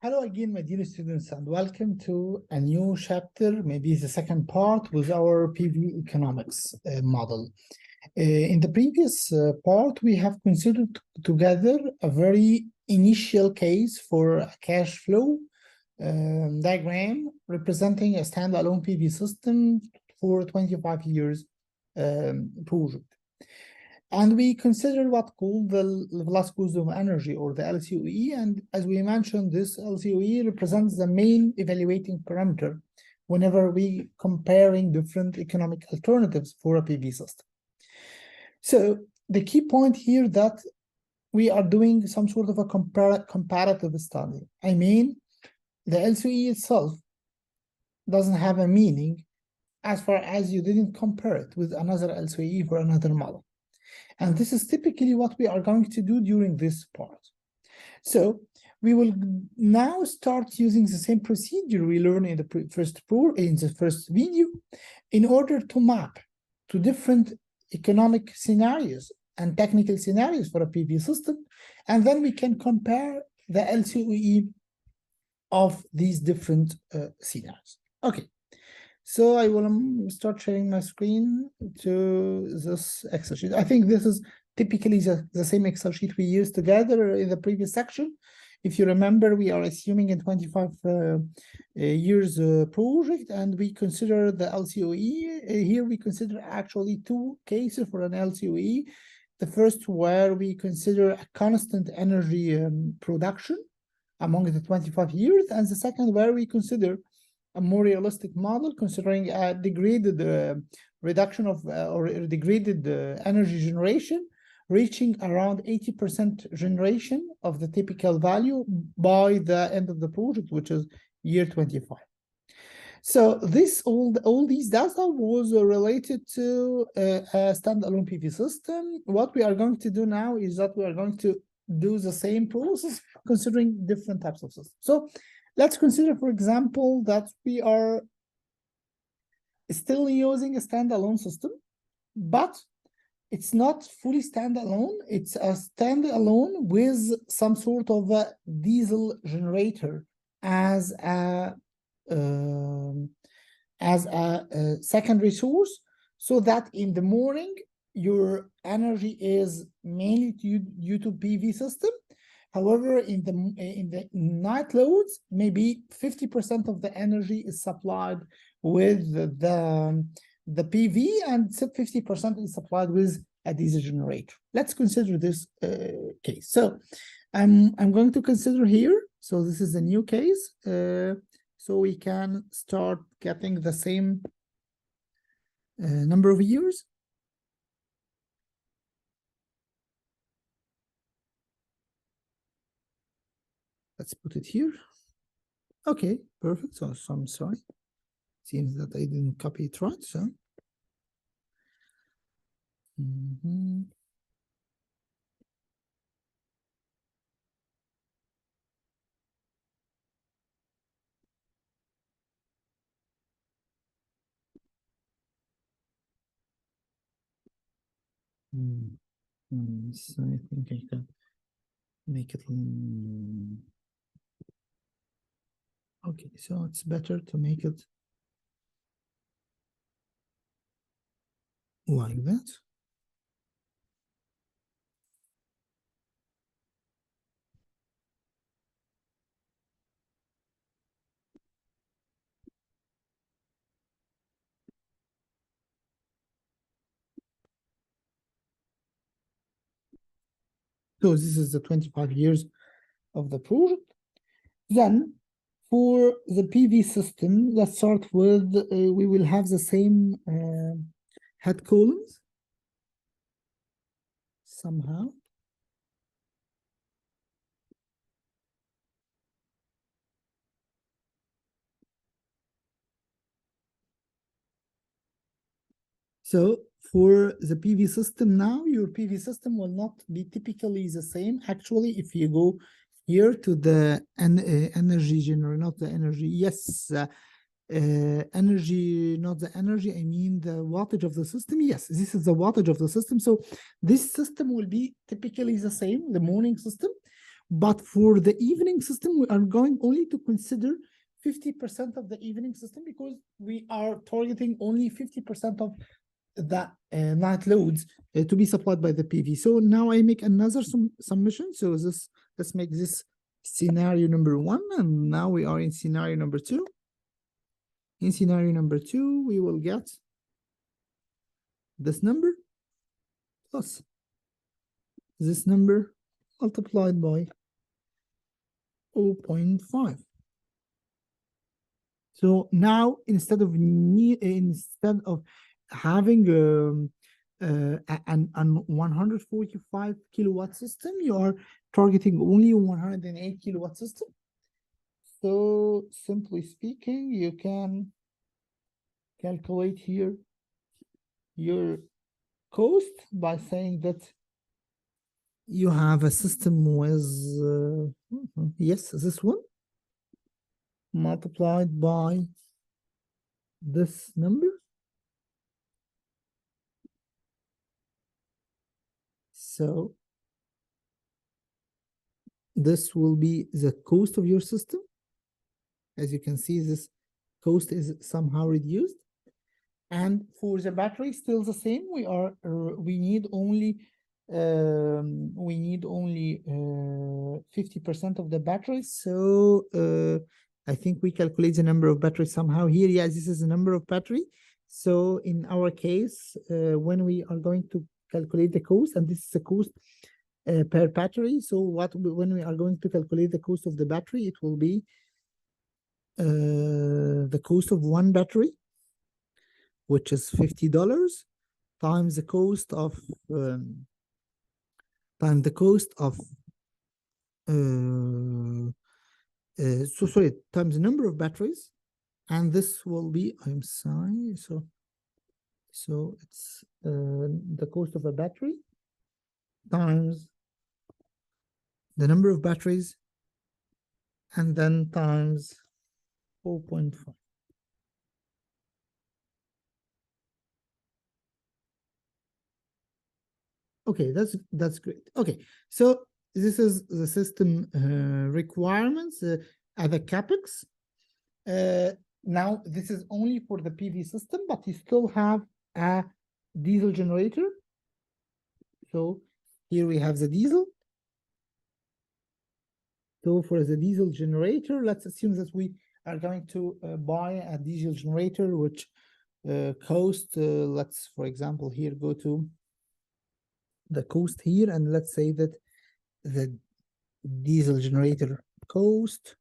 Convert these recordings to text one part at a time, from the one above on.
Hello again, my dear students, and welcome to a new chapter, maybe the second part with our PV economics model. In the previous part, we have considered together a very initial case for a cash flow diagram representing a standalone PV system for 25 years project. And we consider what called the Velasquez of energy, or the LCOE. And as we mentioned, this LCOE represents the main evaluating parameter whenever we comparing different economic alternatives for a PV system. So the key point here that we are doing some sort of a comparative study. I mean, the LCOE itself doesn't have a meaning as far as you didn't compare it with another LCOE for another model. And this is typically what we are going to do during this part. So we will now start using the same procedure we learned in the first video in order to map to different economic scenarios and technical scenarios for a PV system. And then we can compare the LCOE of these different scenarios. Okay. So I will start sharing my screen to this Excel sheet. I think this is typically the same Excel sheet we used together in the previous section. If you remember, we are assuming a 25 years project, and we consider the LCOE. Here we consider actually two cases for an LCOE. The first where we consider a constant energy production among the 25 years, and the second where we consider a more realistic model considering a degraded reduction of or degraded energy generation, reaching around 80% generation of the typical value by the end of the project, which is year 25. So this all these data was related to a standalone PV system. What we are going to do now is that we are going to do the same process considering different types of systems. So let's consider, for example, that we are still using a standalone system, but it's not fully standalone. It's a standalone with some sort of a diesel generator as a secondary source, so that in the morning your energy is mainly due to PV system. However, in the night loads, maybe 50% of the energy is supplied with the PV, and 50% is supplied with a diesel generator. Let's consider this case. So I'm going to consider here. So this is a new case. So we can start getting the same number of years. Let's put it here. Okay, perfect. So I'm sorry. Seems that I didn't copy it right. So so I think I can make it. Okay, so it's better to make it like that. So this is the 25 years of the project. Then for the PV system, let's start with, we will have the same head columns somehow. So for the PV system now, your PV system will not be typically the same. Actually, if you go here to the energy generator, not the energy, yes, energy, not the energy, I mean the wattage of the system. Yes, this is the wattage of the system. So this system will be typically the same, the morning system, But for the evening system, we are going only to consider 50% of the evening system because we are targeting only 50% of the night loads to be supplied by the PV. So now I make another submission. So let's make this scenario number 1, and now we are in scenario number 2. In scenario number 2, we will get this number plus this number multiplied by 0.5. So now instead of having an 145 kilowatt system, you are targeting only 108 kilowatt system. So simply speaking, you can calculate here your cost by saying that you have a system with yes, this one multiplied by this number. So this will be the cost of your system. As you can see, this cost is somehow reduced. And for the battery, still the same. We need only 50% of the battery. So I think we calculate the number of batteries somehow here. Yeah, this is the number of battery. So in our case, when we are going to calculate the cost, and this is the cost per battery. So when we are going to calculate the cost of the battery, it will be the cost of one battery, which is $50, times the cost of times the number of batteries, and this will be, I'm sorry, so it's the cost of a battery times the number of batteries, and then times 4.5. Okay, that's great. Okay, so this is the system requirements at the CapEx. Now this is only for the PV system, but you still have a diesel generator. So here we have the diesel. So for the diesel generator, let's assume that we are going to buy a diesel generator, which cost, let's, for example, here go to the cost here, and let's say that the diesel generator cost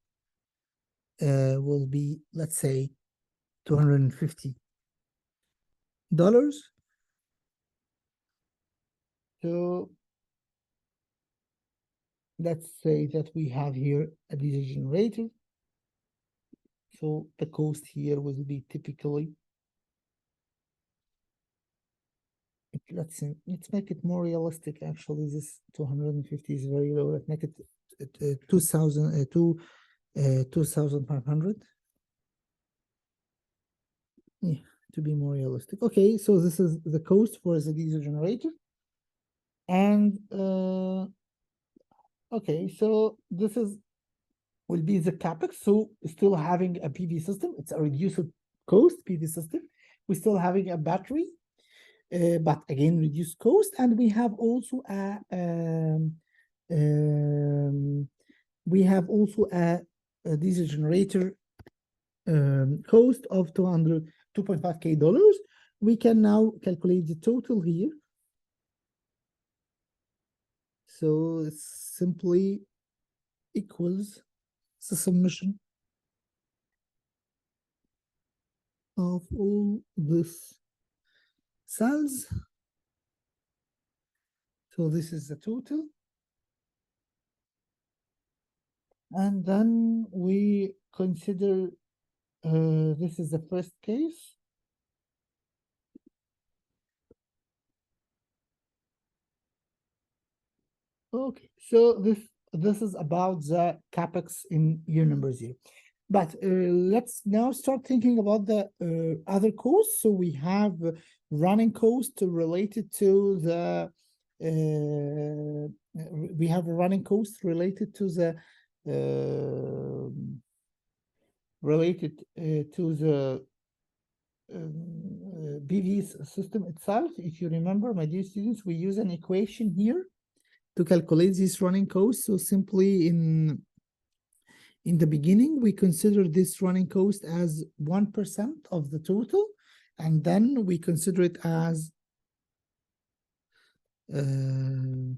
will be, let's say, $250. So let's say that we have here a diesel generator. So the cost here will be typically, let's make it more realistic. Actually, this 250 is very low. Let's make it 2,500. Yeah, to be more realistic. Okay, so this is the cost for the diesel generator. And okay, so this will be the CapEx. So still having a PV system, it's a reduced cost PV system. We're still having a battery, but again, reduced cost. And we have also a diesel generator cost of $2.5K. We can now calculate the total here. So it simply equals the summation of all these cells. So this is the total. And then we consider this is the first case. Okay, so this is about the CapEx in year number 0. But let's now start thinking about the other costs. So we have running cost related to the we have a running cost related to the PV system itself. If you remember, my dear students, we use an equation here to calculate this running cost. So simply in the beginning, we consider this running cost as 1% of the total, and then we consider it as 1%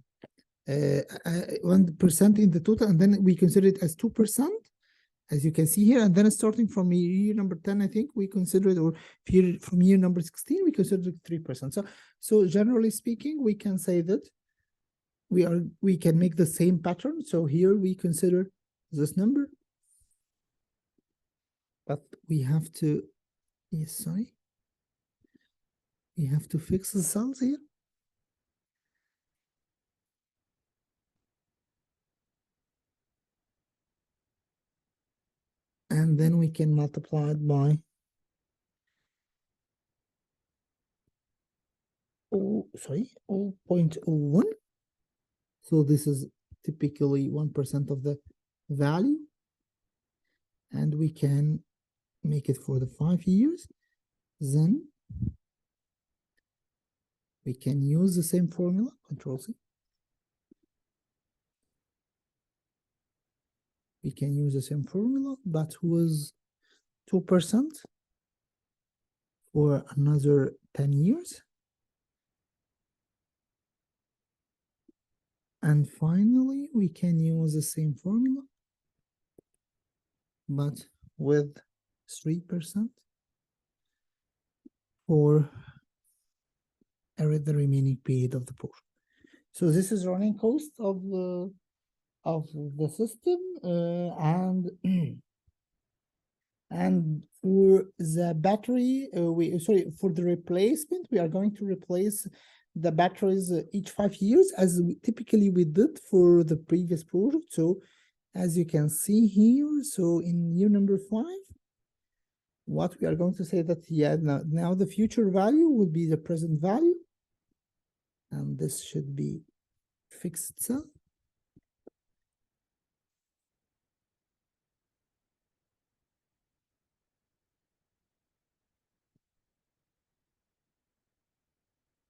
in the total, and then we consider it as 2%, as you can see here. And then starting from year number 10, I think we consider it, or from year number 16, we consider it 3%. So generally speaking, we can say that we can make the same pattern. So here we consider this number, but we have to, yes, sorry. We have to fix the cells here. And then we can multiply it by 0.01. So this is typically 1% of the value. And we can make it for the 5 years. Then we can use the same formula, Control C. We can use the same formula, but with 2% for another 10 years. And finally, we can use the same formula, but with 3% for the remaining period of the portion. So this is running cost of the system, and and for the battery, for the replacement, we are going to replace the batteries each 5 years, as typically we did for the previous project. So as you can see here, so in year number 5, what we are going to say that, yeah, now the future value will be the present value, and this should be fixed cell.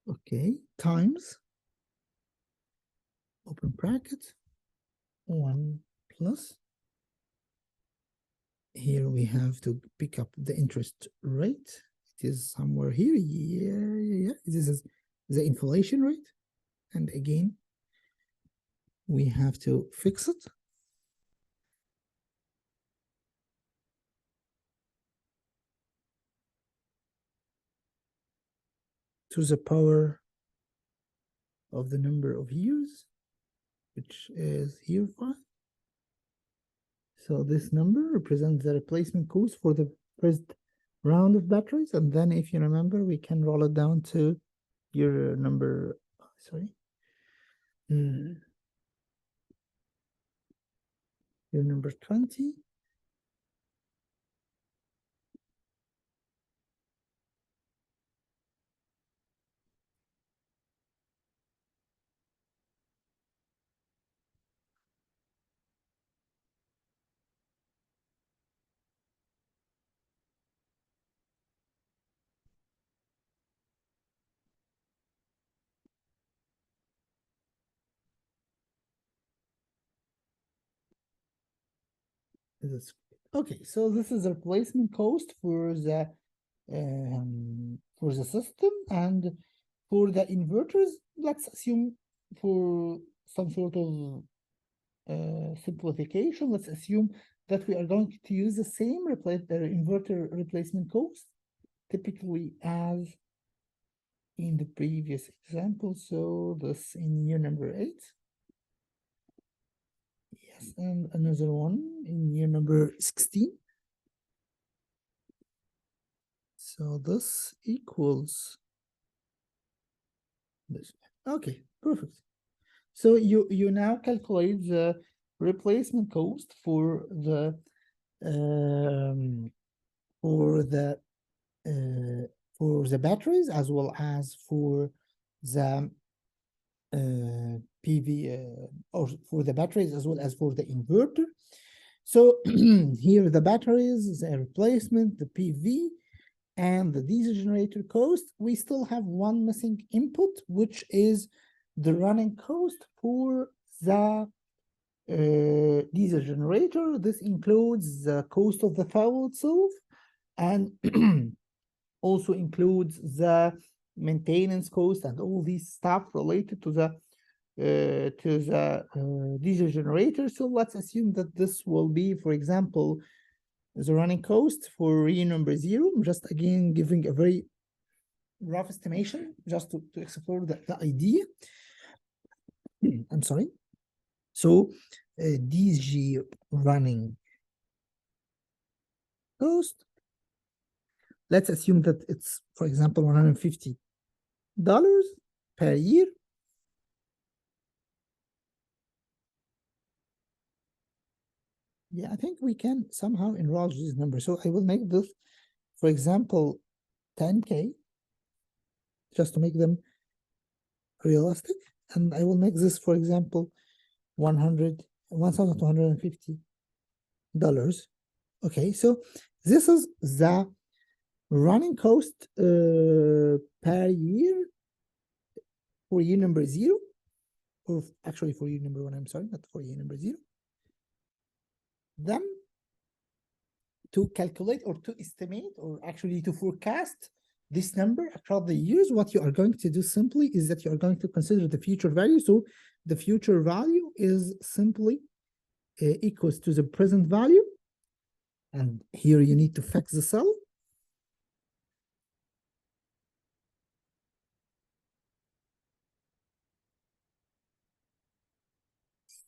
Okay, times, open bracket, 1 plus. Here we have to pick up the interest rate. It is somewhere here. Yeah. This is the inflation rate. And again, we have to fix it. To the power of the number of years, which is here 5. So this number represents the replacement cost for the first round of batteries. And then if you remember, we can roll it down to your number, sorry. Your number 20. Okay, so this is the replacement cost for the system, and for the inverters, let's assume, for some sort of simplification, let's assume that we are going to use the same inverter replacement cost, typically as in the previous example. So this in year number 8. Yes, and another one in year number 16. So this equals this. Okay, perfect. So you now calculate the replacement cost for the batteries, as well as for the PV or for the batteries as well as for the inverter. So here the batteries, the replacement, the PV, and the diesel generator cost. We still have one missing input, which is the running cost for the diesel generator. This includes the cost of the fuel itself and also includes the maintenance cost and all these stuff related to the diesel generator. So let's assume that this will be, for example, the running cost for year number 0. I'm just again giving a very rough estimation just to explore the idea. I'm sorry. So DG running cost, let's assume that it's, for example, $150 per year. Yeah, I think we can somehow enlarge this number. So I will make this, for example, 10K, just to make them realistic. And I will make this, for example, $1,250. Okay, so this is the running cost per year for year number 0, or actually for year number 1, I'm sorry, not for year number 0. Then to calculate or to estimate or actually to forecast this number across the years, what you are going to do simply is that you are going to consider the future value. So the future value is simply equals to the present value. And here you need to fix the cell.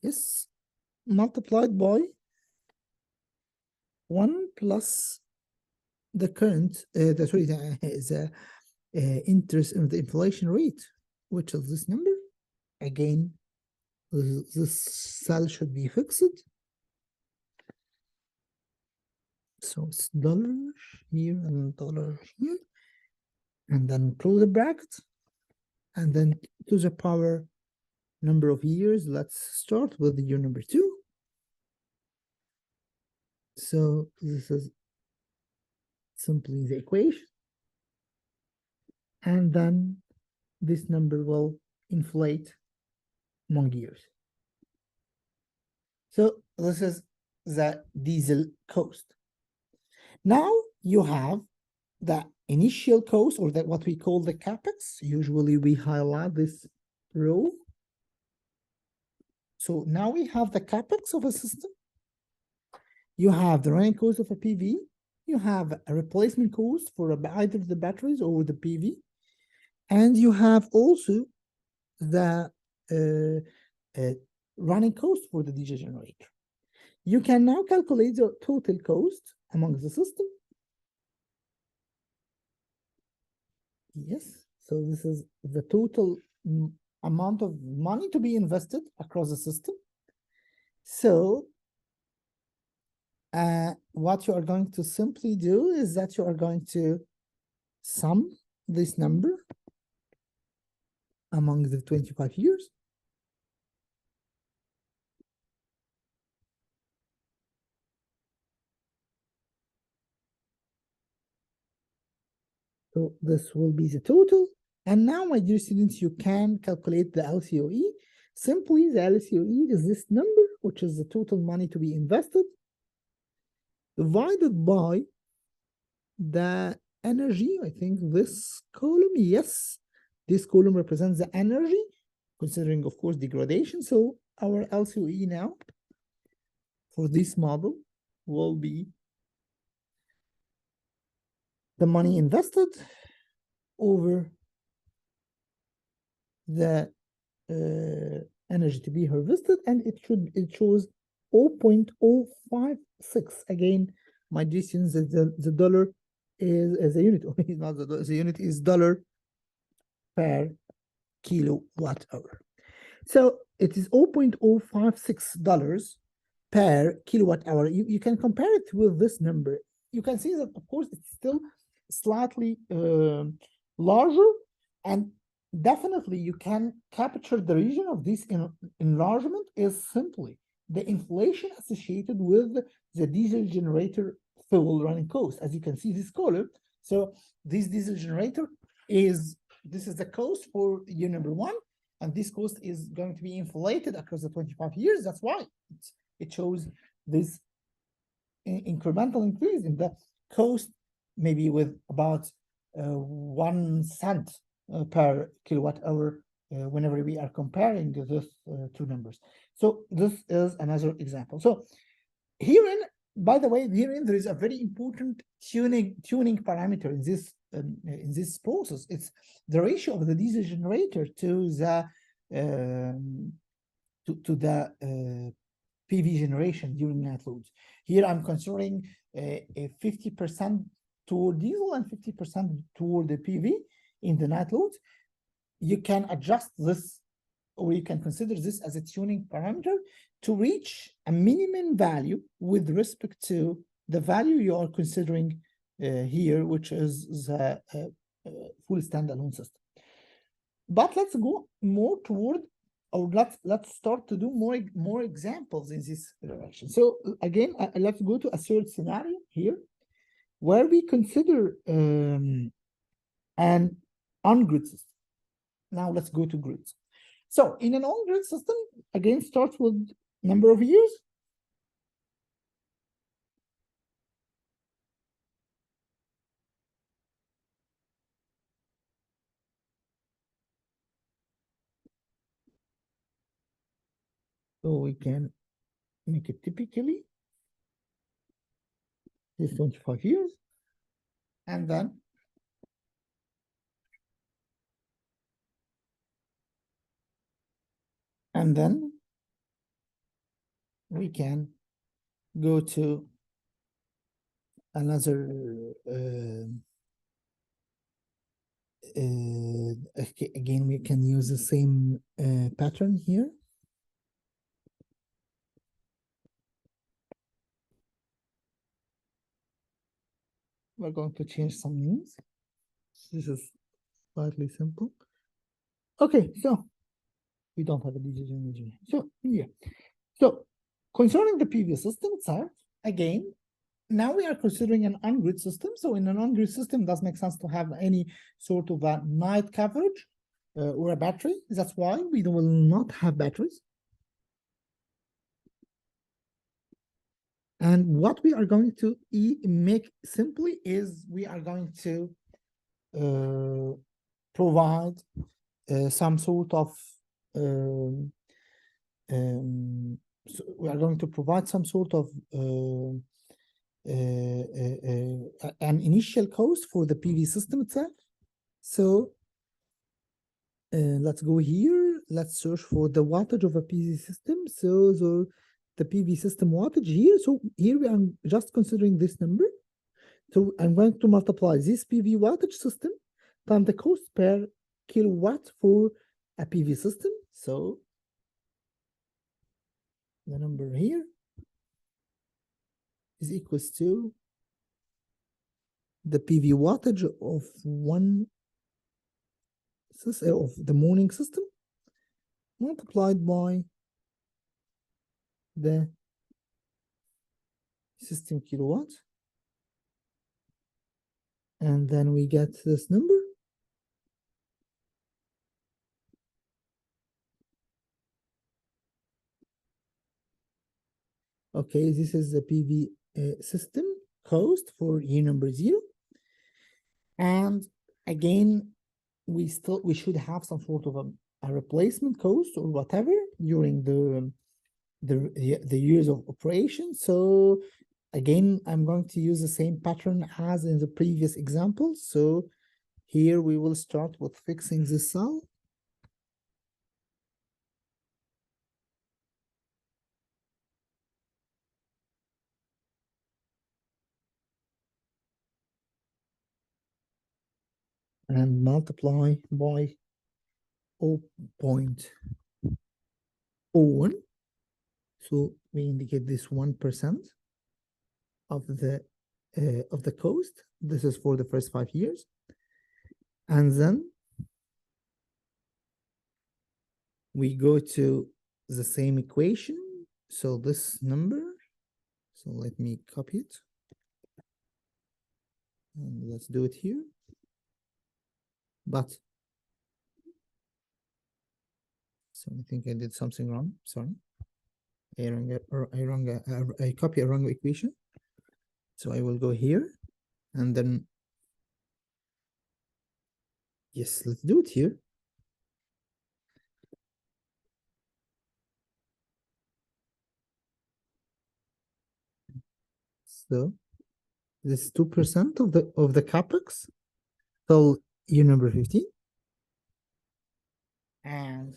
Yes, multiplied by 1 plus the current, the interest in the inflation rate, which is this number. Again, this cell should be fixed. So it's dollar here and dollar here. And then close the bracket. And then to the power number of years, let's start with the year number 2. So this is simply the equation. And then this number will inflate among years. So this is the diesel cost. Now you have the initial cost, or that what we call the capex. Usually we highlight this row. So now we have the capex of a system. You have the running cost of a PV. You have a replacement cost for either the batteries or the PV. And you have also the running cost for the diesel generator. You can now calculate the total cost among the system. Yes, so this is the total amount of money to be invested across the system. So what you are going to simply do is that you are going to sum this number among the 25 years. So this will be the total. And now, my dear students, you can calculate the LCOE. Simply, the LCOE is this number, which is the total money to be invested, divided by the energy. I think this column, yes, this column represents the energy, considering, of course, degradation. So our LCOE now for this model will be the money invested over the energy to be harvested, and it shows 0.056. Again, my distance is the dollar is a unit, not the unit is dollar per kilowatt hour. So it is $0.056 per kilowatt hour. You can compare it with this number. You can see that, of course, it's still slightly larger, and definitely you can capture the region of this enlargement is simply the inflation associated with the diesel generator fuel running cost. As you can see this column, so this diesel generator this is the cost for year number one, and this cost is going to be inflated across the 25 years. That's why it shows this incremental increase in the cost, maybe with about 1 cent per kilowatt hour whenever we are comparing these two numbers. So this is another example. So herein, by the way, herein there is a very important tuning parameter in this process. It's the ratio of the diesel generator to the PV generation during night loads. Here I'm considering a 50% toward diesel and 50% toward the PV in the night loads. You can adjust this, or you can consider this as a tuning parameter to reach a minimum value with respect to the value you are considering here, which is the full standalone system. But let's go more toward, or let's start to do more examples in this direction. So again, let's go to a third scenario here, where we consider an on-grid system. Now let's go to grids. So in an on-grid system, again, starts with number of years. So we can make it typically is 25 years. And then we can go to another again, we can use the same pattern here. We're going to change some names. This is slightly simple. Okay, so we don't have a digital engineer. So yeah. So concerning the PV system itself, again, now we are considering an on-grid system. So in an on-grid system, it doesn't make sense to have any sort of a night coverage or a battery. That's why we will not have batteries. And what we are going to make simply is we are going to provide some sort of so we are going to provide some sort of an initial cost for the PV system itself. So let's go here. Let's search for the wattage of a PV system. So the PV system wattage here. So here we are just considering this number. So I'm going to multiply this PV wattage system times the cost per kilowatt for a PV system. So the number here is equals to the PV wattage of of the morning system multiplied by the system kilowatt, and then we get this number. Okay, this is the PV system cost for year number 0. And again, we should have some sort of a replacement cost or whatever during the years of operation. So again, I'm going to use the same pattern as in the previous example. So here we will start with fixing the cell. And multiply by 0.01. So we indicate this 1% of the cost. This is for the first 5 years. And then we go to the same equation. So this number, so let me copy it. And let's do it here. But, so I think I did something wrong, sorry. I copy a wrong equation. So I will go here and then, yes, let's do it here. So this is 2% of the capex till year number 15. And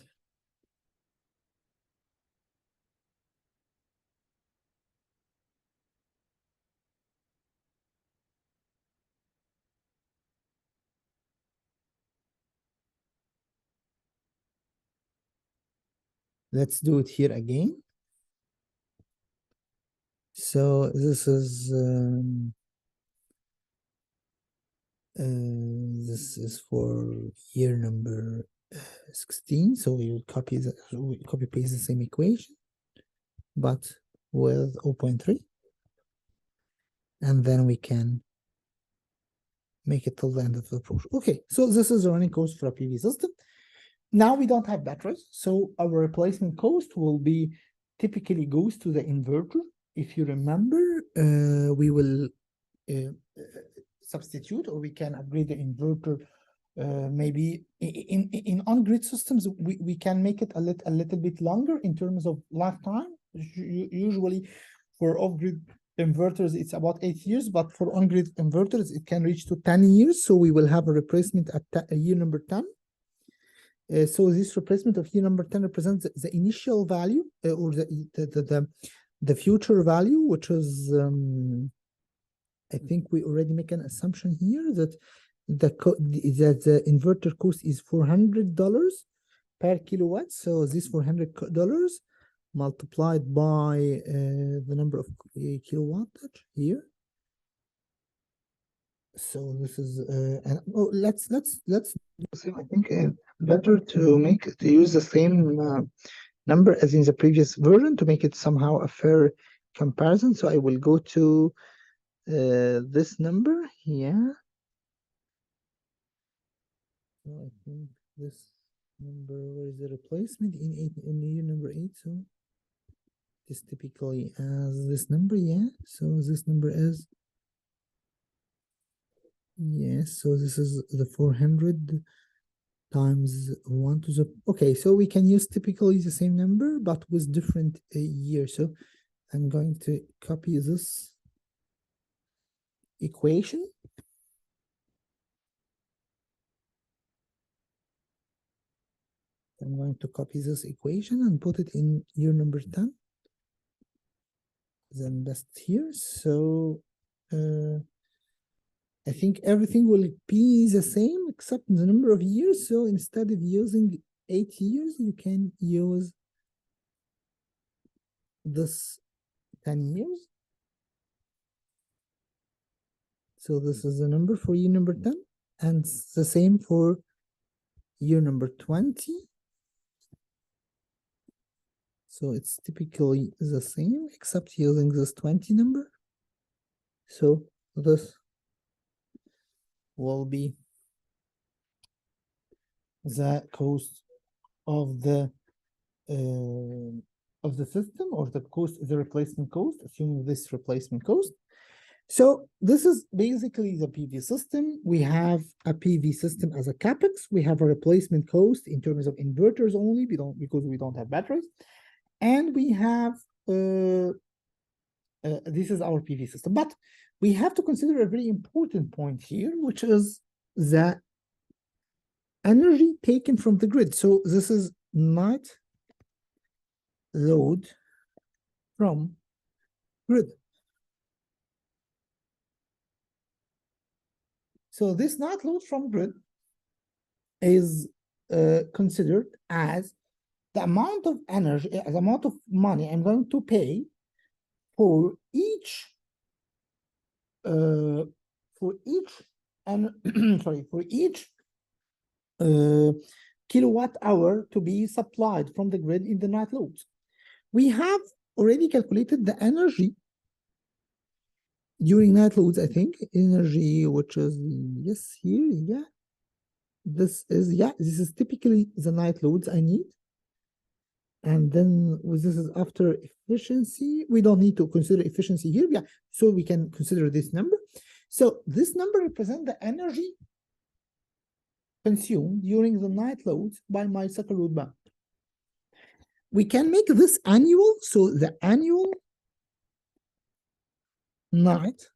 let's do it here again. So this is for year number 16. So we will copy paste the same equation, but with 0.3. And then we can make it till the end of the approach. Okay, so this is the running cost for a PV system. Now we don't have batteries, so our replacement cost will be typically goes to the inverter. If you remember, we will substitute, or we can upgrade the inverter. Maybe in on-grid systems, we can make it a little bit longer in terms of lifetime. Usually for off-grid inverters, it's about 8 years, but for on-grid inverters, it can reach to 10 years. So we will have a replacement at year number 10. So this replacement of year number 10 represents the initial value or the future value, which is, I think we already make an assumption here that the inverter cost is $400 per kilowatt. So this $400 multiplied by the number of kilowattage here. So this is and let's do the same. I think better to use the same number as in the previous version to make it somehow a fair comparison. So I will go to this number here. So I think this number, where is the replacement in year number 8? So this typically as this number, yeah. So this number is, yes, so this is the 400 times 1 to the, okay, so we can use typically the same number but with different years. So I'm going to copy this equation. I'm going to copy this equation and put it in year number 10. Then best here. So I think everything will be the same except the number of years. So instead of using 8 years, you can use this 10 years. So this is the number for year number 10, and the same for year number 20. So it's typically the same except using this 20 number. So this will be the cost of the system, or the cost, the replacement cost, assuming this replacement cost. So this is basically the PV system. We have a PV system as a capex. We have a replacement cost in terms of inverters only. Because we don't have batteries, and we have this is our PV system. But we have to consider a very important point here, which is the energy taken from the grid. So this is not load from grid. So this not load from grid is considered as the amount of energy, the amount of money I'm going to pay for each and sorry, for each kilowatt hour to be supplied from the grid in the night loads. We have already calculated the energy during night loads, I think, energy, which is, yes, here, yeah. This is typically the night loads I need. And then this is after efficiency. We don't need to consider efficiency here. Yeah, so we can consider this number. So this number represents the energy consumed during the night loads by my cycle load bank. We can make this annual, so the annual night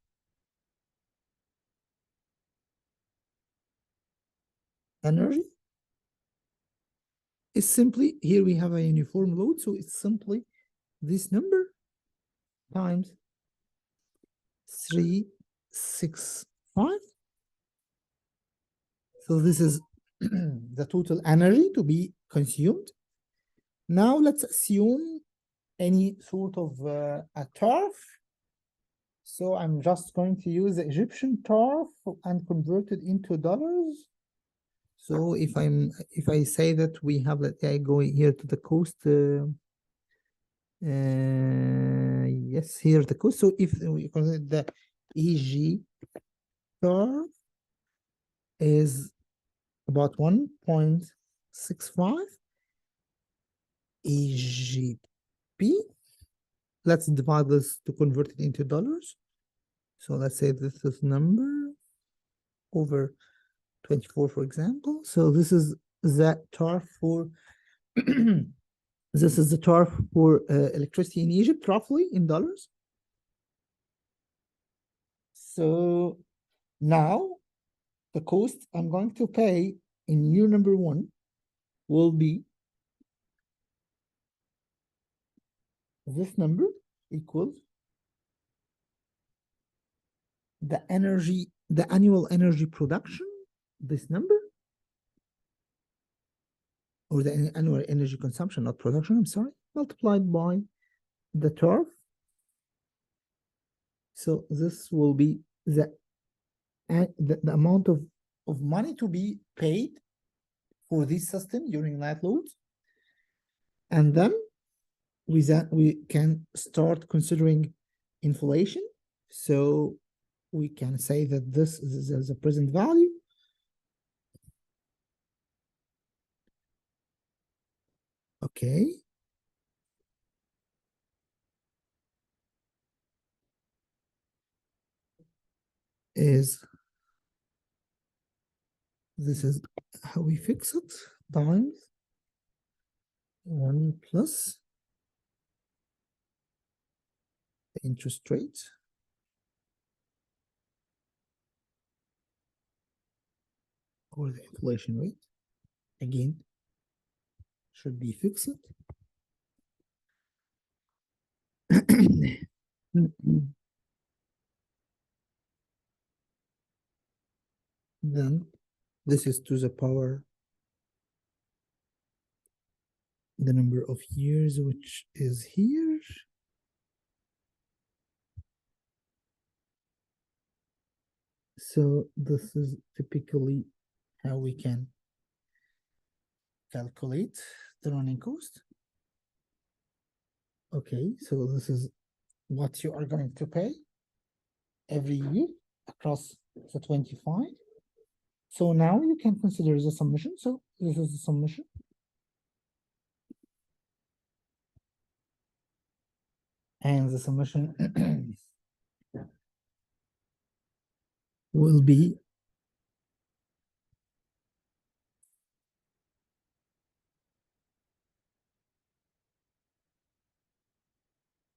energy is simply, here we have a uniform load, so it's simply this number times 365. So this is the total energy to be consumed. Now let's assume any sort of a TARF. So I'm just going to use the Egyptian TARF and convert it into dollars. So if I say that we have, let's say I go here to the cost, yes, here the cost. So if we consider the EG TARF is about 1.65 EGP. Let's divide this to convert it into dollars. So let's say this is number over 24, for example. So this is the TARF for this is the TARF for electricity in Egypt, roughly in dollars. So now the cost I'm going to pay in year number 1 will be this number equals the energy, the annual energy production, this number, or the annual energy consumption, not production, I'm sorry, multiplied by the TARF. So this will be the amount of money to be paid for this system during night loads. And then we can start considering inflation. So we can say that this is the present value. Okay. This is how we fix it, times 1 plus the interest rate or the inflation rate. Again, should be fixed. Then this is to the power the number of years, which is here. So this is typically how we can calculate the running cost. Okay, so this is what you are going to pay every year across the 25. So now you can consider the summation. So this is the summation. And the summation will be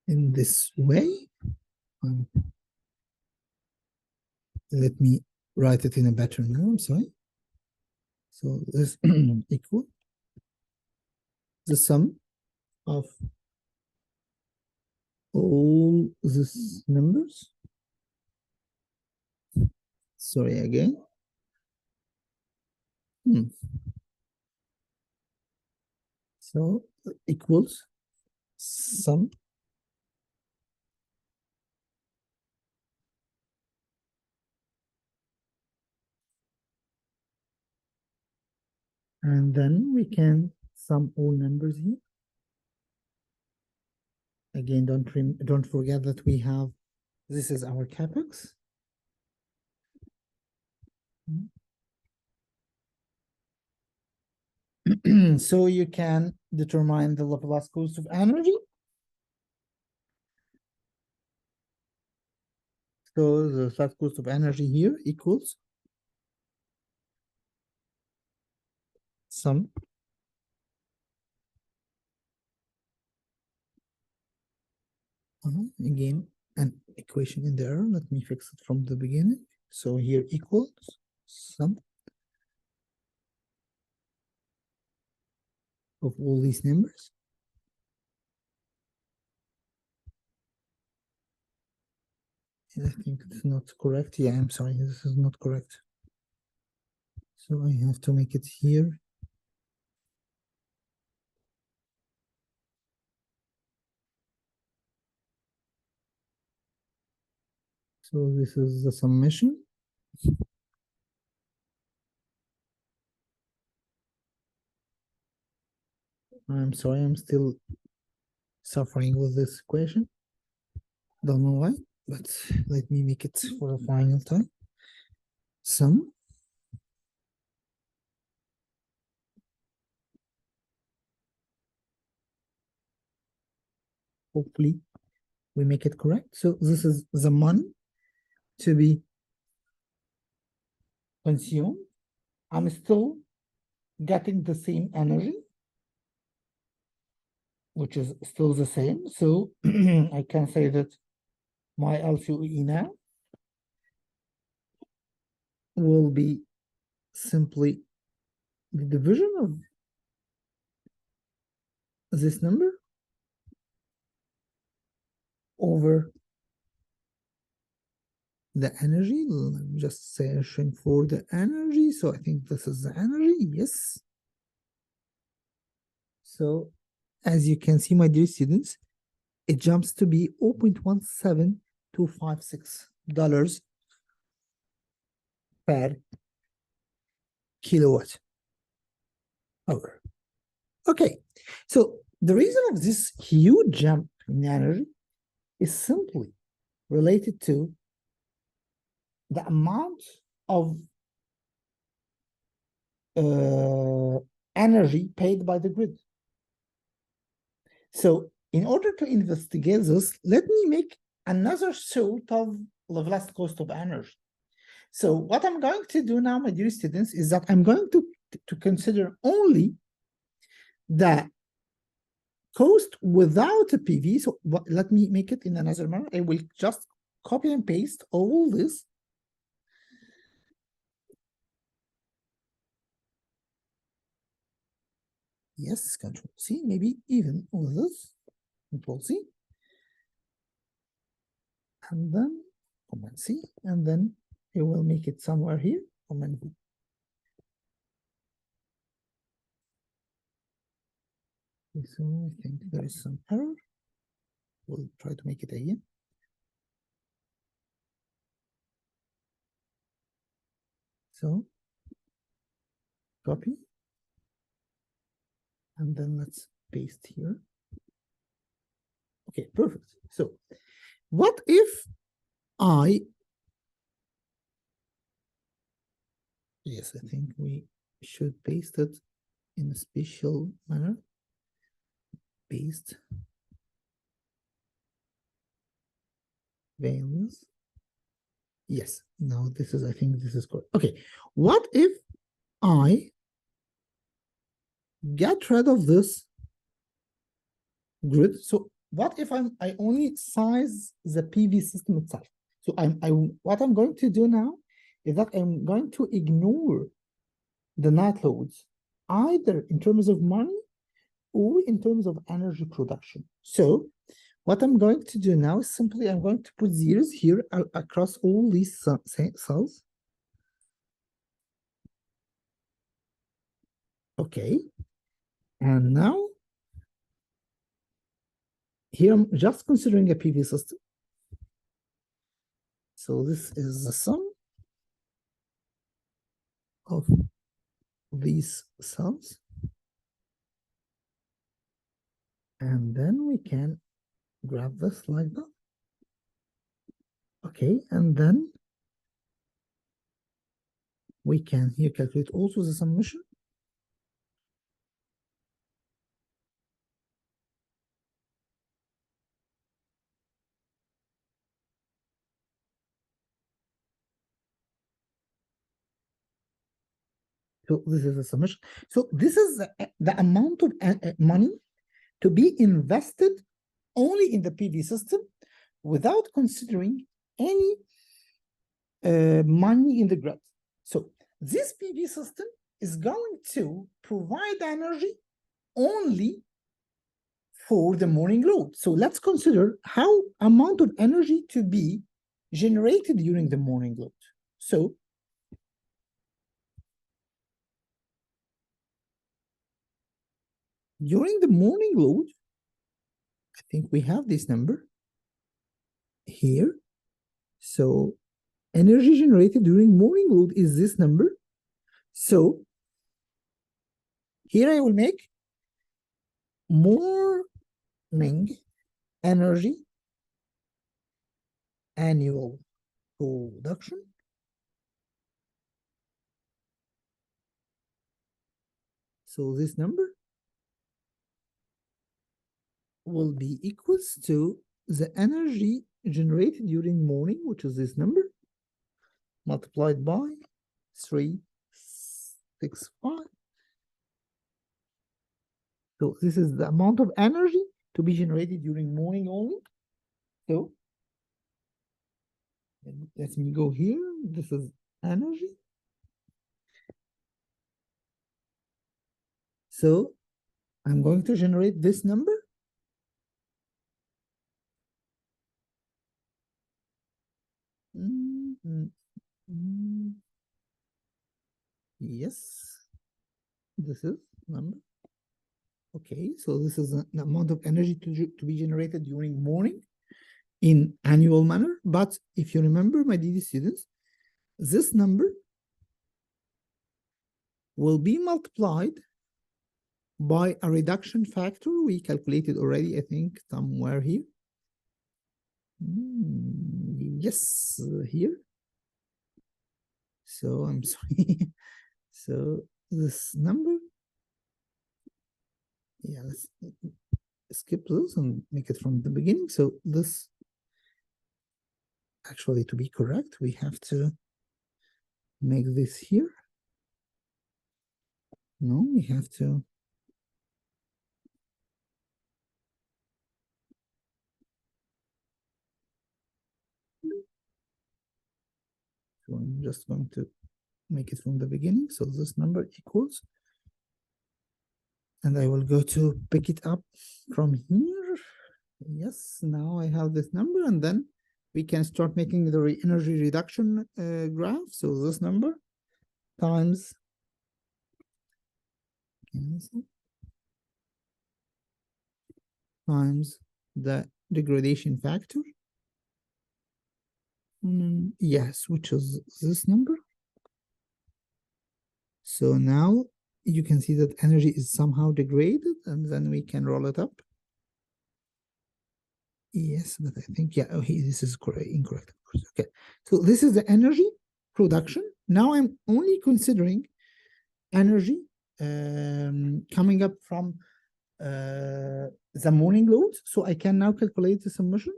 in this way. Let me write it in a better now, I'm sorry. So this equal the sum of all these numbers. Sorry again. So equals sum And then we can sum all numbers here. Again, don't forget that we have, this is our capex. So you can determine the Laplace cost of energy. So the Laplace cost of energy here equals sum again an equation in there. Let me fix it from the beginning. So here equals sum of all these numbers. I think it's not correct. Yeah, I'm sorry, this is not correct. So I have to make it here. So this is the summation. I'm sorry, I'm still suffering with this equation. Don't know why, but let me make it for the final time. Sum hopefully we make it correct. So this is the money to be consumed. I'm still getting the same energy, which is still the same. So I can say that my LCOE now will be simply the division of this number over the energy. I'm just searching for the energy. So I think this is the energy. Yes. So as you can see, my dear students, it jumps to be $0.17256 per kilowatt hour. Okay, so the reason of this huge jump in energy is simply related to the amount of energy paid by the grid. So in order to investigate this, let me make another sort of Laplace cost of energy. So what I'm going to do now, my dear students, is that I'm going to consider only the cost without a PV. So let me make it in another manner. I will just copy and paste all this. Yes, Control C, maybe even with this, Control C. And then Command C, and then it will make it somewhere here, Command V. Okay, so I think there is some error. We'll try to make it again. So copy, and then let's paste here. Okay, perfect. So what if yes, I think we should paste it in a special manner. Paste values. Yes, now this is, I think this is correct. Okay, what if I get rid of this grid? So what if I only size the PV system itself? So what I'm going to do now is that I'm going to ignore the night loads, either in terms of money or in terms of energy production. So what I'm going to do now is simply I'm going to put zeros here across all these cells. Okay. And now here I'm just considering a PV system. So this is the sum of these cells. And then we can grab this like that. Okay, and then we can here calculate also the summation. So this is the summation. So this is the amount of money to be invested only in the PV system without considering any money in the grid. So this PV system is going to provide energy only for the morning load. So let's consider how amount of energy to be generated during the morning load. So during the morning load, I think we have this number here. So energy generated during morning load is this number. So here I will make morning energy annual production so this number will be equals to the energy generated during morning, which is this number, multiplied by 365. So this is the amount of energy to be generated during morning only. So let me go here. This is energy. So I'm going to generate this number. Yes, this is number. Okay, so this is the amount of energy to be generated during morning in annual manner. But if you remember, my DD students, this number will be multiplied by a reduction factor we calculated already, I think, somewhere here. Yes, here. So I'm sorry. So this number, yeah, let's skip this and make it from the beginning. So this, actually, to be correct, we have to make this here. No, we have to. So I'm just going to make it from the beginning. So this number equals, and I will go to pick it up from here. Yes, now I have this number, and then we can start making the energy reduction graph. So this number times the degradation factor. Yes, which is this number. So now you can see that energy is somehow degraded, and then we can roll it up. Yes, but I think, yeah, okay, this is incorrect. Okay, so this is the energy production. Now I'm only considering energy coming up from the morning load. So I can now calculate the summation.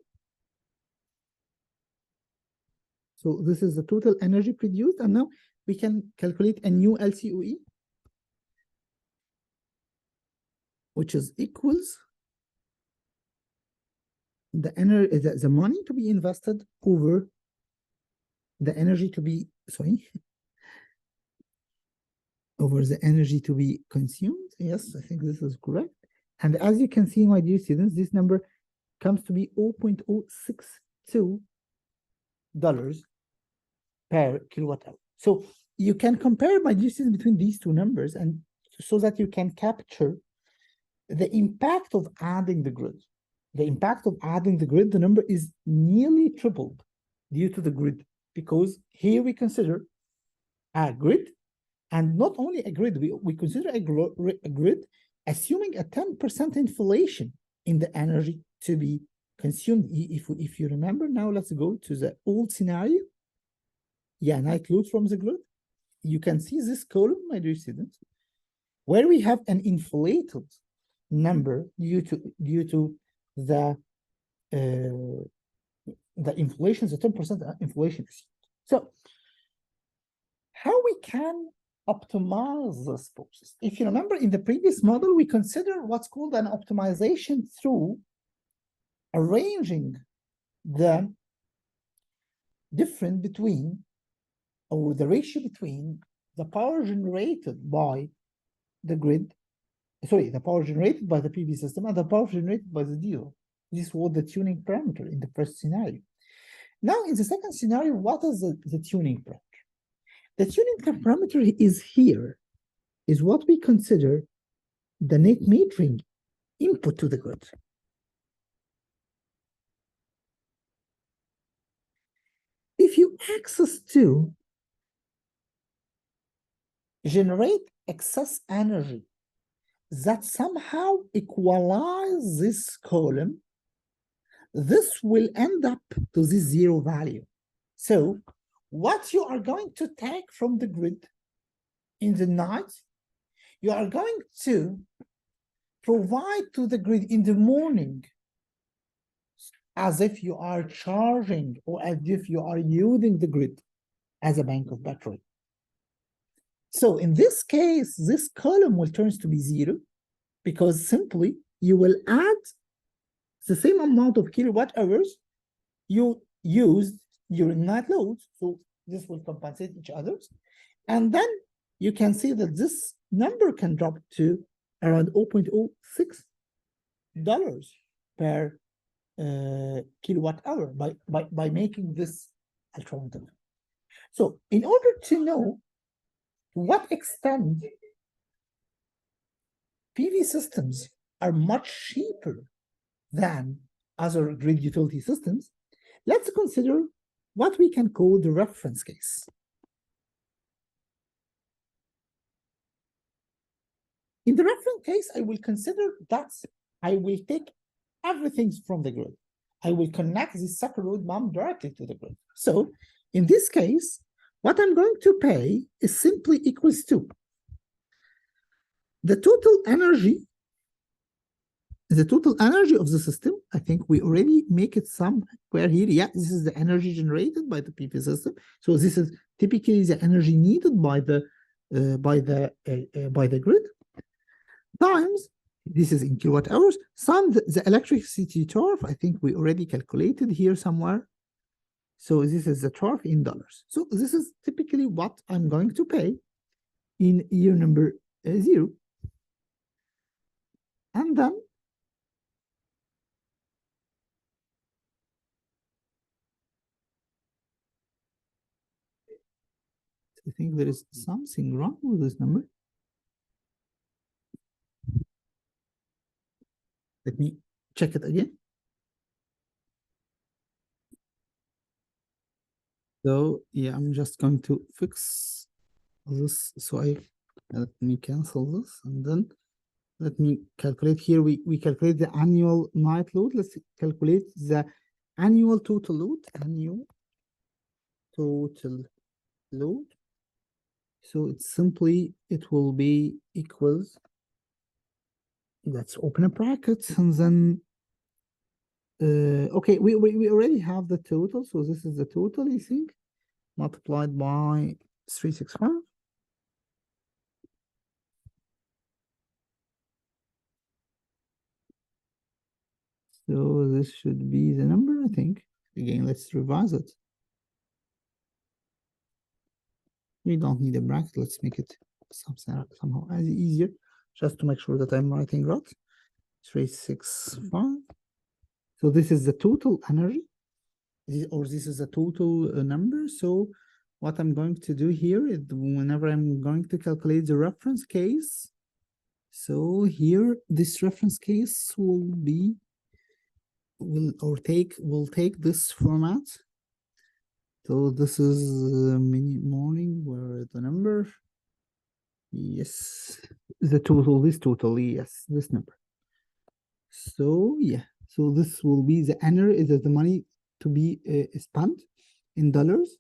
So this is the total energy produced, and now we can calculate a new LCOE, which is equals the energy, the money to be invested over the energy to be, sorry, over the energy to be consumed. Yes, I think this is correct. And as you can see, my dear students, this number comes to be $0.062 per kilowatt hour. So you can compare, my dear students, between these two numbers, and so that you can capture the impact of adding the grid. The impact of adding the grid, the number is nearly tripled due to the grid, because here we consider a grid And not only a grid, we consider a grid assuming a 10% inflation in the energy to be consumed. If you remember, now let's go to the old scenario. Yeah, night load from the grid. You can see this column, my dear students, where we have an inflated number due to the inflation, the 10% inflation. So how we can optimize this process? If you remember, in the previous model, we consider what's called an optimization through arranging the difference between, or the ratio between, the power generated by the grid, sorry, the power generated by the PV system and the power generated by the dealer. This was the tuning parameter in the first scenario. Now, in the second scenario, what is the tuning parameter? The tuning parameter is here, is what we consider the net metering input to the grid. If you access to generate excess energy that somehow equalize this column, this will end up to this zero value. So what you are going to take from the grid in the night, you are going to provide to the grid in the morning as if you are charging, or as if you are using the grid as a bank of battery. So in this case, this column will turn to be zero, because simply you will add the same amount of kilowatt hours you used during night load. So this will compensate each other. And then you can see that this number can drop to around $0.06 per kilowatt hour by making this alternative. So in order to know to what extent PV systems are much cheaper than other grid utility systems, let's consider what we can call the reference case. In the reference case, I will consider that I will take everything from the grid. I will connect this second load mount directly to the grid. So in this case, what I'm going to pay is simply equals to the total energy of the system. I think we already make it somewhere here. Yeah, this is the energy generated by the PV system. So this is typically the energy needed by the grid, times, this is in kilowatt hours, times the electricity tariff. I think we already calculated here somewhere. So this is the tariff in dollars. So this is typically what I'm going to pay in year number 0. And then I think there is something wrong with this number. Let me check it again. So yeah, I'm just going to fix this. So let me cancel this, and then let me calculate here. We calculate the annual night load. Let's calculate the annual total load. Annual total load. So it's simply, it will be equals, let's open a bracket, and then okay, we already have the total. So this is the total, you think, multiplied by 365. So this should be the number, I think. Again, let's revise it. We don't need a bracket. Let's make it somehow as easier, just to make sure that I'm writing right. 365. So this is the total energy, or this is a total number. So what I'm going to do here is, whenever I'm going to calculate the reference case, so here this reference case will take this format. So this is mini morning, where the number, Yes, the total, this total, yes, this number. So yeah, so this will be the annual, is the money to be spent in dollars.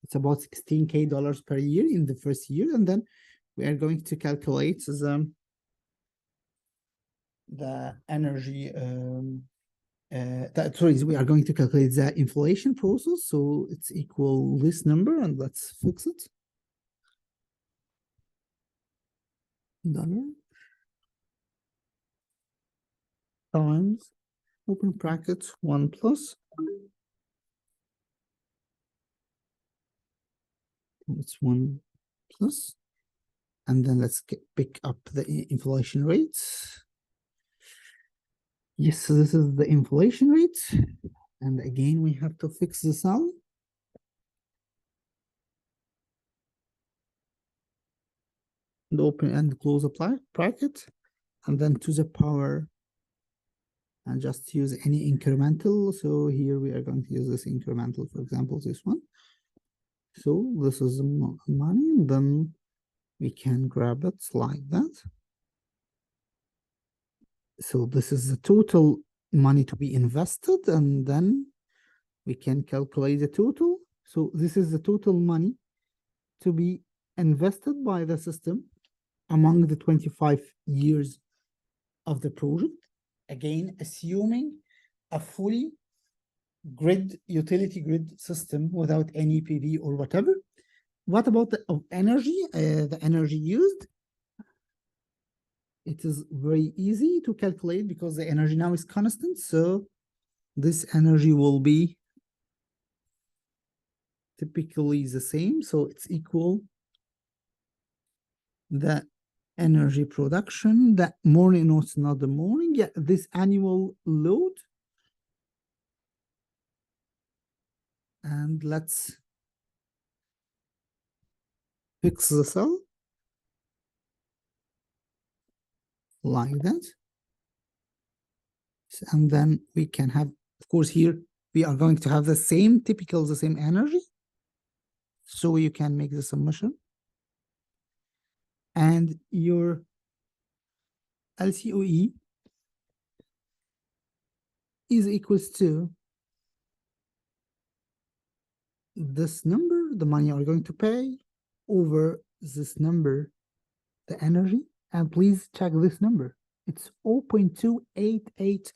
It's about $16K per year in the first year, and then we are going to calculate the energy. Sorry, we are going to calculate the inflation process. So it's equal this number, and let's fix it. Dollar times open bracket 1 plus. It's 1 plus. And then let's pick up the inflation rates. Yes, so this is the inflation rate. And again, we have to fix the sum. The open and close the bracket. And then to the power, and just use any incremental. So here we are going to use this incremental, for example, this one. So this is money, and then we can grab it like that. So this is the total money to be invested, and then we can calculate the total. So this is the total money to be invested by the system among the 25 years of the project. Again, assuming a fully utility grid system without any PV or whatever. What about the energy? The energy used? It is very easy to calculate because the energy now is constant. So this energy will be typically the same. So it's equal the energy production, the morning, no, it's not the morning. Yeah, this annual load. And let's fix the cell like that. And then we can have, of course, here we are going to have the same the same energy. So you can make the summation. And your LCOE is equals to this number, the money you're going to pay, over this number, the energy. And please check this number. It's $0.288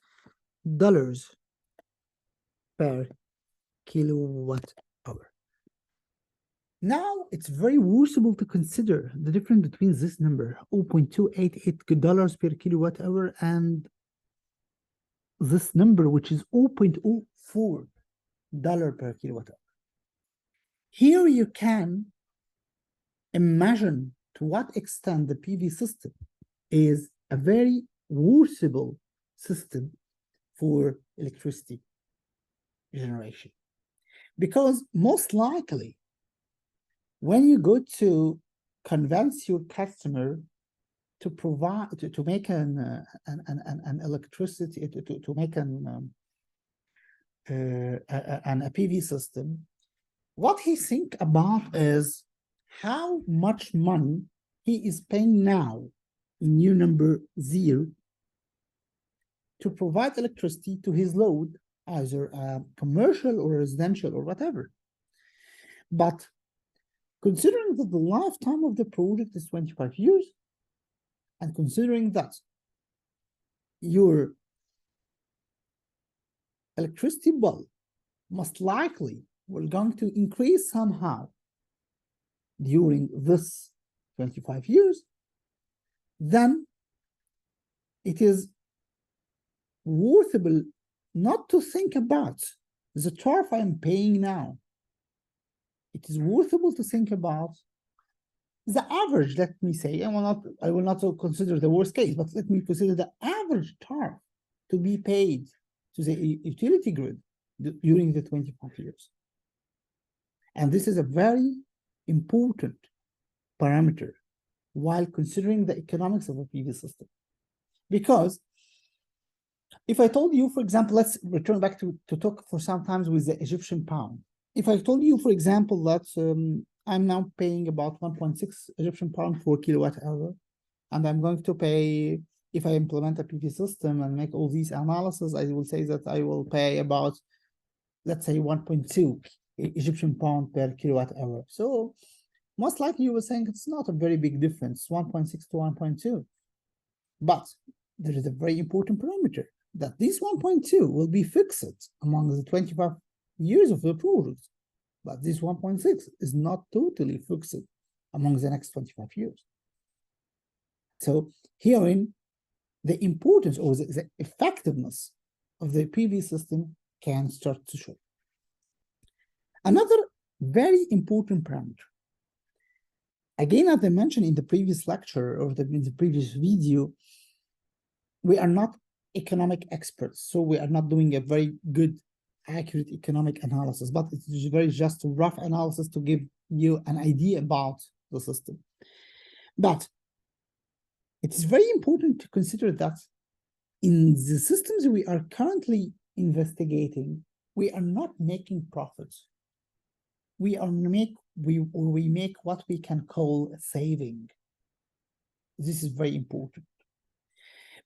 per kilowatt hour. Now it's very worthwhile to consider the difference between this number, $0.288 per kilowatt hour, and this number, which is $0.04 per kilowatt hour. Here you can imagine to what extent the PV system is a very worthwhile system for electricity generation. Because most likely, when you go to convince your customer to provide, to make an electricity, to make a PV system, what he think about is how much money he is paying now in year number 0 to provide electricity to his load, either commercial or residential or whatever. But considering that the lifetime of the project is 25 years, and considering that your electricity bill most likely will going to increase somehow during this 25 years, then it is worthwhile not to think about the tariff I'm paying now. It is worthwhile to think about the average, let me say. I will not consider the worst case, but let me consider the average tariff to be paid to the utility grid during the 25 years. And this is a very important parameter while considering the economics of a PV system. Because if I told you, for example, let's return back to talk for some times with the Egyptian pound. If I told you, for example, that I'm now paying about 1.6 Egyptian pound per kilowatt hour. And I'm going to pay, if I implement a PV system and make all these analysis, I will say that I will pay about, let's say 1.2 Egyptian pound per kilowatt hour. So most likely you were saying it's not a very big difference, 1.6 to 1.2. But there is a very important parameter that this 1.2 will be fixed among the 25 years of the project. But this 1.6 is not totally fixed among the next 25 years. So herein, the importance or the effectiveness of the PV system can start to show. Another very important parameter. Again, as I mentioned in the previous lecture or in the previous video, we are not economic experts, so we are not doing a very good, accurate economic analysis, but it's very just a rough analysis to give you an idea about the system. But it is very important to consider that in the systems we are currently investigating, we are not making profits. We make what we can call a saving. This is very important.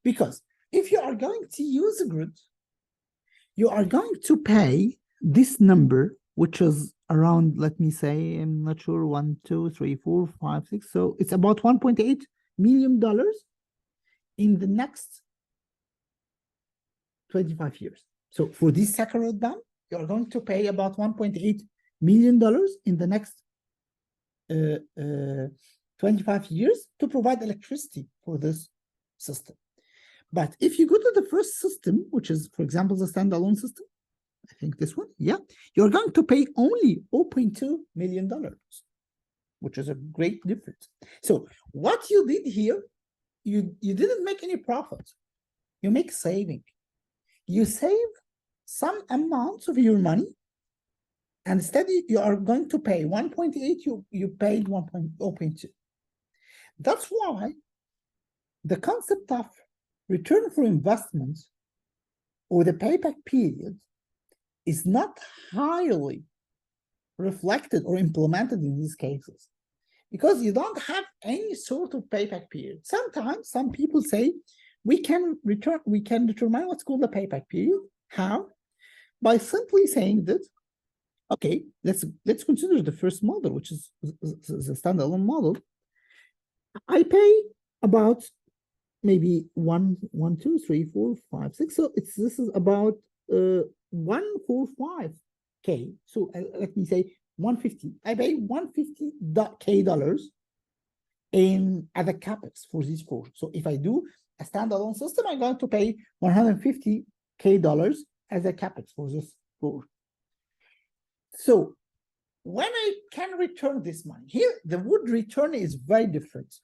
Because if you are going to use a grid, you are going to pay this number, which is around, let me say, I'm not sure, 1, 2, 3, 4, 5, 6. So it's about $1.8 million in the next 25 years. So for this Sakarot dam, you are going to pay about $1.8 million in the next 25 years to provide electricity for this system. But if you go to the first system, which is, for example, the standalone system, I think this one, yeah, you're going to pay only $0.2 million, which is a great difference. So what you did here, you didn't make any profit. You make saving. You save some amount of your money, and instead you are going to pay 1.8, you paid 1.0.2. That's why the concept of return for investment or the payback period is not highly reflected or implemented in these cases, because you don't have any sort of payback period. Sometimes some people say we can determine what's called the payback period. How? By simply saying that, okay, let's consider the first model, which is the standalone model. I pay about maybe 1, 2, 3, 4, 5, 6. So this is about 145K. So let me say 150. I pay $150K in as a capex for this project. So if I do a standalone system, I'm going to pay $150K as a capex for this project. So when I can return this money, here the wood return is very different.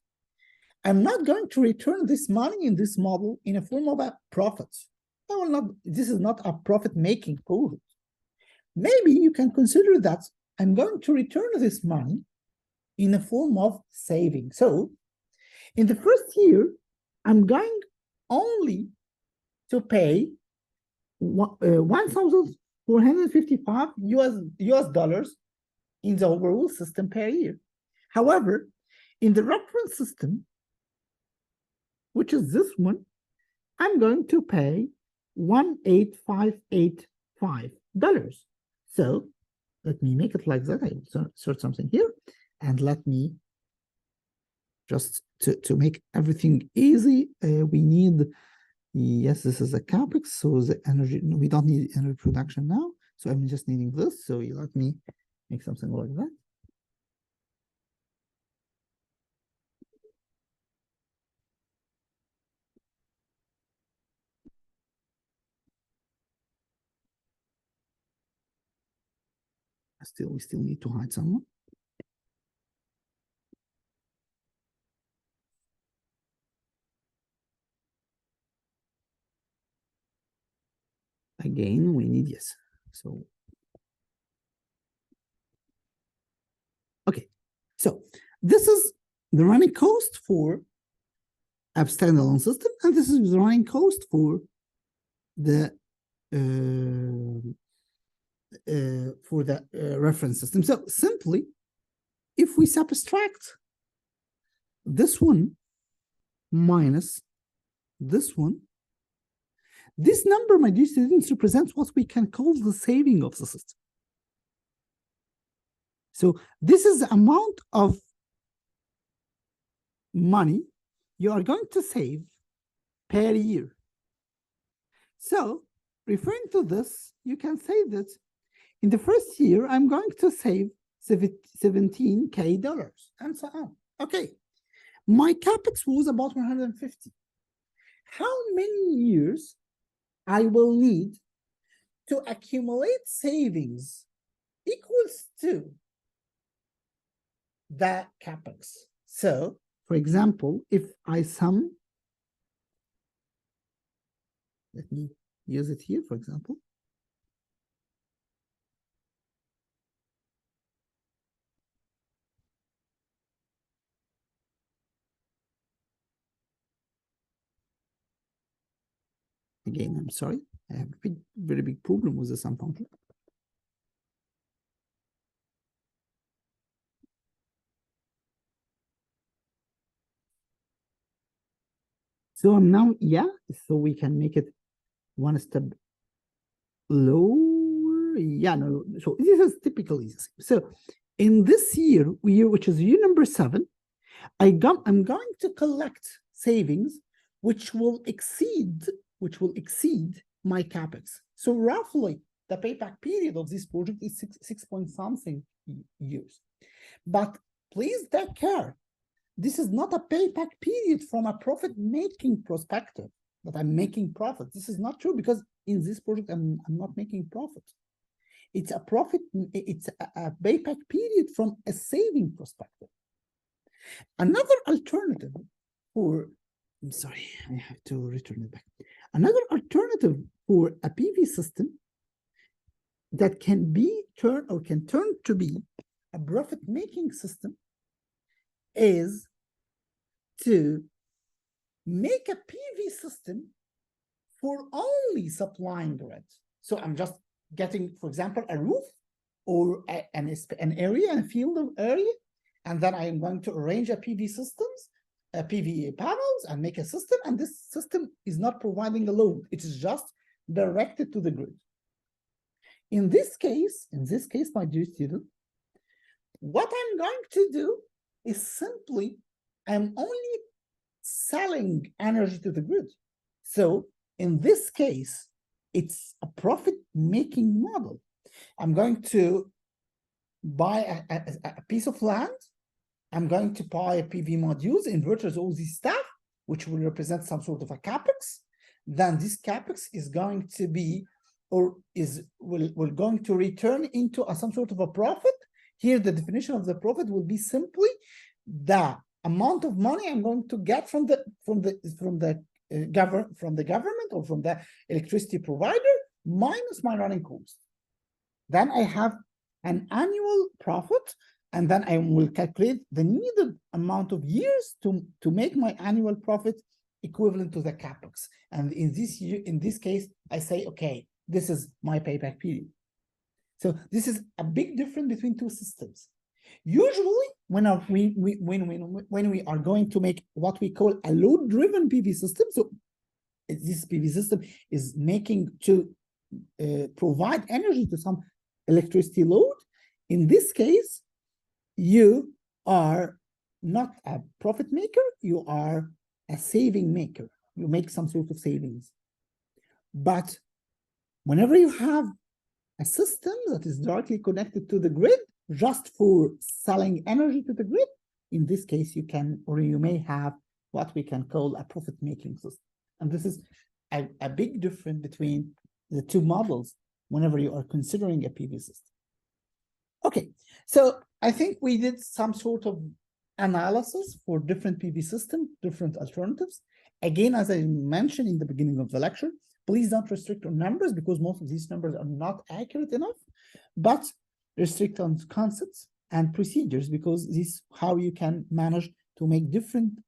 I'm not going to return this money in this model in a form of a profit. I will not, this is not a profit-making project. Maybe you can consider that I'm going to return this money in a form of saving. So in the first year, I'm going only to pay $1,455 US dollars in the overall system per year. However, in the reference system, which is this one, I'm going to pay $1,855. So let me make it like that. I will insert something here, and let me just to make everything easy. We need, yes, this is a capex. So the energy, we don't need energy production now. So I'm just needing this. So you let me make something like that. We still need to hide someone. Again, we need, yes. So, okay. So this is the running cost for a standalone system, and this is the running cost for the reference system. So simply, if we subtract this one minus this one, this number, my dear students, represents what we can call the saving of the system. So this is the amount of money you are going to save per year. So referring to this, you can say that in the first year, I'm going to save $17K and so on. Okay, my capex was about 150. How many years I will need to accumulate savings equals to the capex? So, for example, if I sum, let me use it here, for example. Again, I'm sorry, I have a very big problem with the sum function. So I'm now, yeah, so we can make it one step lower. Yeah, no, so this is typically the same. So in this year, which is year number 7, I'm going to collect savings which will exceed my capex. So roughly the payback period of this project is six point something years. But please take care. This is not a payback period from a profit-making perspective, that I'm making profit. This is not true, because in this project, I'm not making profit. It's a profit, it's a payback period from a saving perspective. Another alternative for, I'm sorry, I have to return it back. Another alternative for a PV system that can turn to be a profit-making system is to make a PV system for only supplying grid. So I'm just getting, for example, a roof or an area, a field of area, and then I am going to arrange a PV systems, PV panels, and make a system, and this system is not providing a load. It is just directed to the grid. In this case, my dear student, what I'm going to do is simply, I'm only selling energy to the grid. So in this case, it's a profit-making model. I'm going to buy a piece of land. I'm going to buy PV modules, inverters, all this stuff, which will represent some sort of a capex. Then this capex is going to be, or will going to return into some sort of a profit. Here, the definition of the profit will be simply the amount of money I'm going to get from the government or from the electricity provider minus my running cost. Then I have an annual profit, and then I will calculate the needed amount of years to make my annual profit equivalent to the capex. And in this case, I say, okay, this is my payback period. So this is a big difference between two systems. Usually, when we are going to make what we call a load-driven PV system, so this PV system is making to provide energy to some electricity load. In this case, you are not a profit maker, you are a saving maker. You make some sort of savings. But whenever you have a system that is directly connected to the grid, just for selling energy to the grid, in this case, you can, or you may have what we can call a profit-making system. And this is a big difference between the two models whenever you are considering a PV system. Okay, so I think we did some sort of analysis for different PV systems, different alternatives. Again, as I mentioned in the beginning of the lecture, please don't restrict on numbers, because most of these numbers are not accurate enough, but restrict on concepts and procedures, because this is how you can manage to make different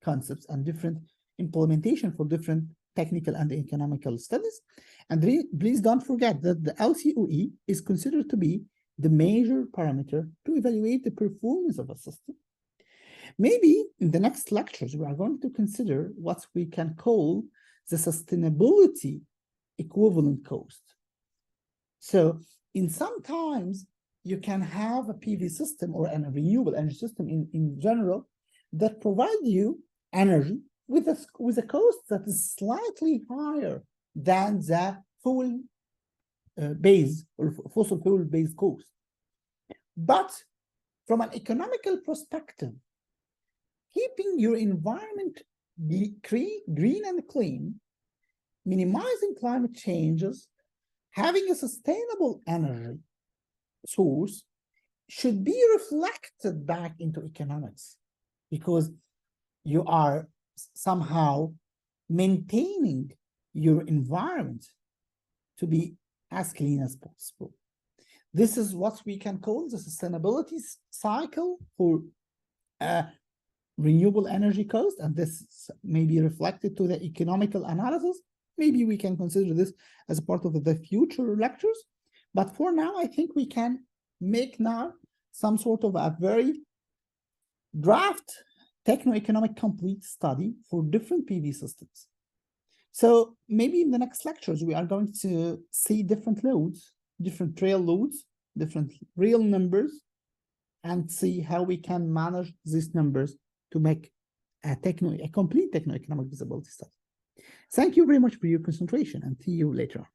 concepts and different implementation for different technical and economical studies. And please don't forget that the LCOE is considered to be the major parameter to to evaluate the performance of a system. Maybe in the next lectures, we are going to consider what we can call the sustainability equivalent cost. So in sometimes you can have a PV system or a renewable energy system in general that provide you energy with a cost that is slightly higher than the fuel base or fossil fuel based cost. But from an economical perspective, keeping your environment green and clean, minimizing climate changes, having a sustainable energy source should be reflected back into economics, because you are somehow maintaining your environment to be as clean as possible. This is what we can call the sustainability cycle for renewable energy cost, and this may be reflected to the economical analysis. Maybe we can consider this as a part of the future lectures, but for now, I think we can make now some sort of a very draft techno-economic complete study for different PV systems. So maybe in the next lectures, we are going to see different loads, different trail loads, different real numbers, and see how we can manage these numbers to make a complete techno-economic feasibility study. Thank you very much for your concentration, and see you later on.